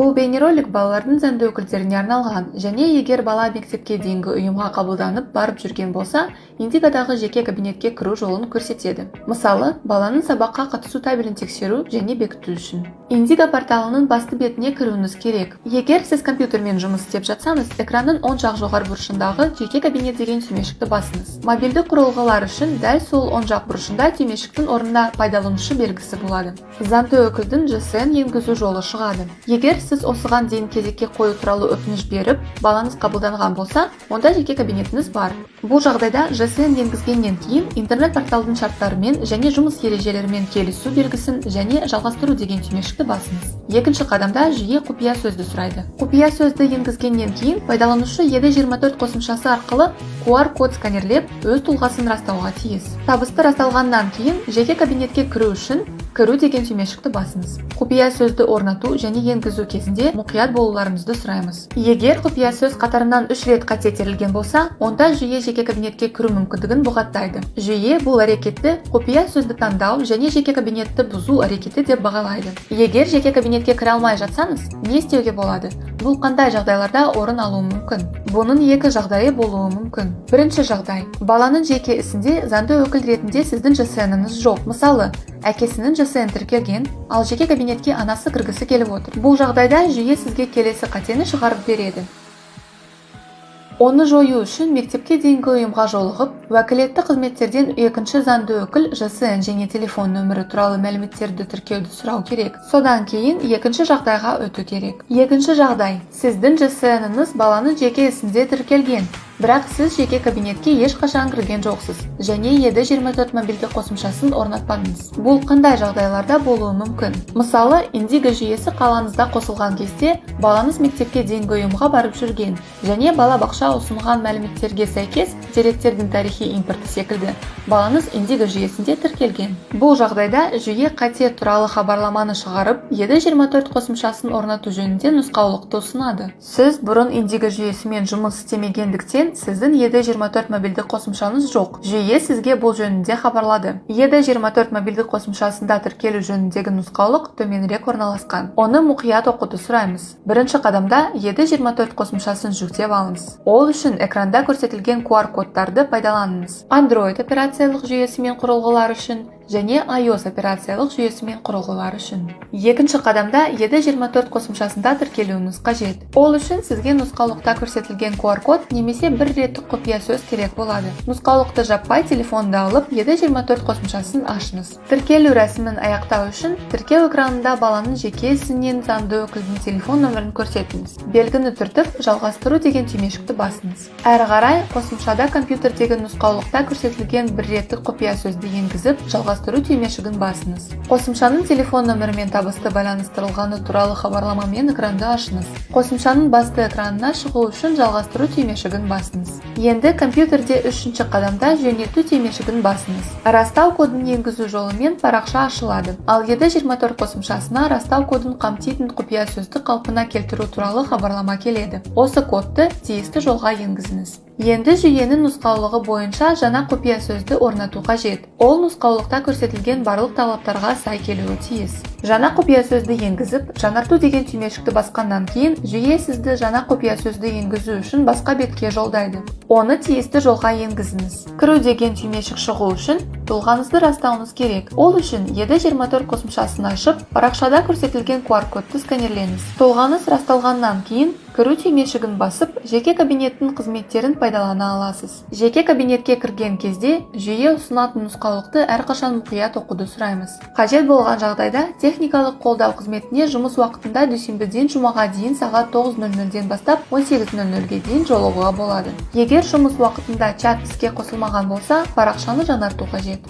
Бұл бейнеролик балалардың заңды өкілдеріне арналған, және егер бала мектепке дейінгі ұйымға қабылданып барып жүрген болса, Индигадағы жеке кабинетке кіру жолын көрсетеді. Мысалы, баланың сабаққа қатысу табелін тексеру және бекіту үшін. Индига порталының басты бетіне кіруіңіз керек. Егер сіз компьютермен жұмыс істеп жатсаңыз, экранның оң жақ жоғары бұрышындағы жеке кабинет деген түймешікті басыңыз. Мобильді құрылғылар үшін дәл сол оң жақ бұрышында түймешіктің орнында пайдаланушы белгісі болады. Заңды өкілдің GSM енгізу жолы шығады. Егер сіз осыған дейін кезекке қою туралы өтініш беріп, балаңыз қабылданған болса, онда жеке кабинетіңіз бар. Бұл жағдайда GSM енгізгеннен кейін интернет порталдың шарттарымен және жұмыс ережелерімен келісу белгісін және жалғастыру деген түймешікті басыңыз. Екінші қадамда жүйе құпия сөзді сұрайды. Құпия сөзді енгізгеннен кейін пайдаланушы Ed24 қосымшасы арқылы QR код сканерлеп, өз тұлғасын растауға тиіс. Табысты расталғаннан кейін жеке кабинетке кіру үшін кіру деген түймешікті басыңыз. Құпия сөзді орнату және енгізу кезінде мұқият болуларыңызды сұраймыз. Егер құпия сөз қатарынан 3 рет қате терілген болса, онда жүйе жеке кабинетке кіру мүмкіндігін бұғаттайды. Жүйе бұл әрекетті құпия сөзді таңдау және жеке кабинетті бұзу әрекеті деп бағалайды. Егер жеке кабинетке кіре алмай жатсаңыз, не істеуге болады? Бұл қандай жағдайларда орын алуы мүмкін? Бұның екі жағдайы болуы мүмкін. Бірінші жағдай: баланың жеке ісінде заңды өкіл ретінде сіздің GSM-іңіз жоқ. Мысалы, әкесінің GSM тіркелген, ал жеке кабинетке анасы кіргісі келіп отыр. Бұл жағдайда жүйе сізге келесі қатені шығарып береді. Оны жою үшін мектепке дейінгі ұйымға жолығып, уәкілетті қызметтерден екінші заңды өкіл GSM және телефон нөмірі туралы мәліметтерді тіркеуді сұрау керек. Содан кейін екінші жағдайға өту керек. Екінші жағдай: сіздің GSM-іңіз баланың жеке ісінде тіркелген, бірақ сіз жеке кабинетке ешқашан кірген жоқсыз және Ed24 мобильді қосымшасын орнатпадыңыз. Бұл қандай жағдайларда болуы мүмкін? Мысалы, Индига жүйесі қалаңызда қосылған кезде балаңыз мектепке дейінгі ұйымға барып жүрген және балабақша ұсынған мәліметтерге сәйкес деректердің тарихи импорты секілді балаңыз Индига жүйесінде тіркелген. Бұл жағдайда жүйе қате туралы хабарламаны шығарып, Ed24 қосымшасын орнату жөнінде нұсқаулықты ұсынады. Сіз бұрын Индига жүйесімен жұмыс істемегендіктен сіздің Ed24 мобильді қосымшаңыз жоқ. Жүйе сізге бұл жөнінде хабарлады. Ed24 мобильді қосымшасында тіркелу жөніндегі нұсқаулық төменірек орналасқан. Оны мұқият оқуды сұраймыз. Бірінші қадамда Ed24 қосымшасын жүктеп алыңыз. Ол үшін экранда көрсетілген QR кодтарды пайдаланыңыз. Android операциялық жүйесімен құрылғылар үшін және iOS операциялық жүйесімен құрылғылар үшін. Екінші қадамда Ed24 қосымшасында тіркелуіңіз қажет. Ол үшін сізге нұсқаулықта көрсетілген QR код немесе бір реттік құпия сөз керек болады. Нұсқаулықты жаппай телефонда алып, Ed24 қосымшасын ашыңыз. Тіркелу рәсімін аяқтау үшін тіркеу экранында баланың жеке ісінен заңды өкілдің телефон нөмірін көрсетіңіз. Белгіні түртіп, жалғастыру деген түймешікті басыңыз. Әрі қарай қосымшада компьютердегі нұсқаулықта көрсетілген бір реттік құпия сөзді енгізіп, жалғастыру түймешігін басыңыз. Қосымшаның телефон нөмірімен табысты байланыстырылғаны туралы хабарламамен экранды ашыңыз. Қосымшаның басты экранына шығу үшін жалғастыру түймешігін басыңыз. Енді компьютерде үшінші қадамда жөнелту түймешігін басыңыз. Растау кодын енгізу жолымен парақша ашылады. Ал Ed24 қосымшасына растау кодын қамтитын құпия сөзді қалпына келтіру туралы хабарлама келеді. Осы кодты тиісті жолға енгізіңіз. Енді жүйенің нұсқаулығы бойынша жаңа құпия сөзді орнату қажет. Ол нұсқаулықта көрсетілген барлық талаптарға сай келуі тиіс. Жаңа құпия сөзді енгізіп, жаңарту деген түймешікті басқаннан кейін, жүйе сізді жаңа құпия сөзді енгізу үшін басқа бетке жолдайды. Оны тиісті жолға енгізіңіз. Кіру деген түймешік шығу үшін тұлғаңызды растауыңыз керек. Ол үшін Ed24 қосымшасын ашып, парақшада көрсетілген QR кодты сканерлеңіз. Тұлғаңыз расталғаннан кейін кіру түймешігін басып, жеке кабинеттің қызметтерін пайдалана аласыз. Жеке кабинетке кірген кезде жүйе ұсынатын нұсқаулықты әрқашан мұқият оқуды сұраймыз. Қажет болған жағдайда техникалық қолдау қызметіне жұмыс уақытында дүйсенбіден жұмаға дейін сағат 9:00-ден бастап 18:00-ге дейін жолығуға болады. Егер жұмыс уақытында чат іске қосылмаған болса, парақшаны жаңарту қажет.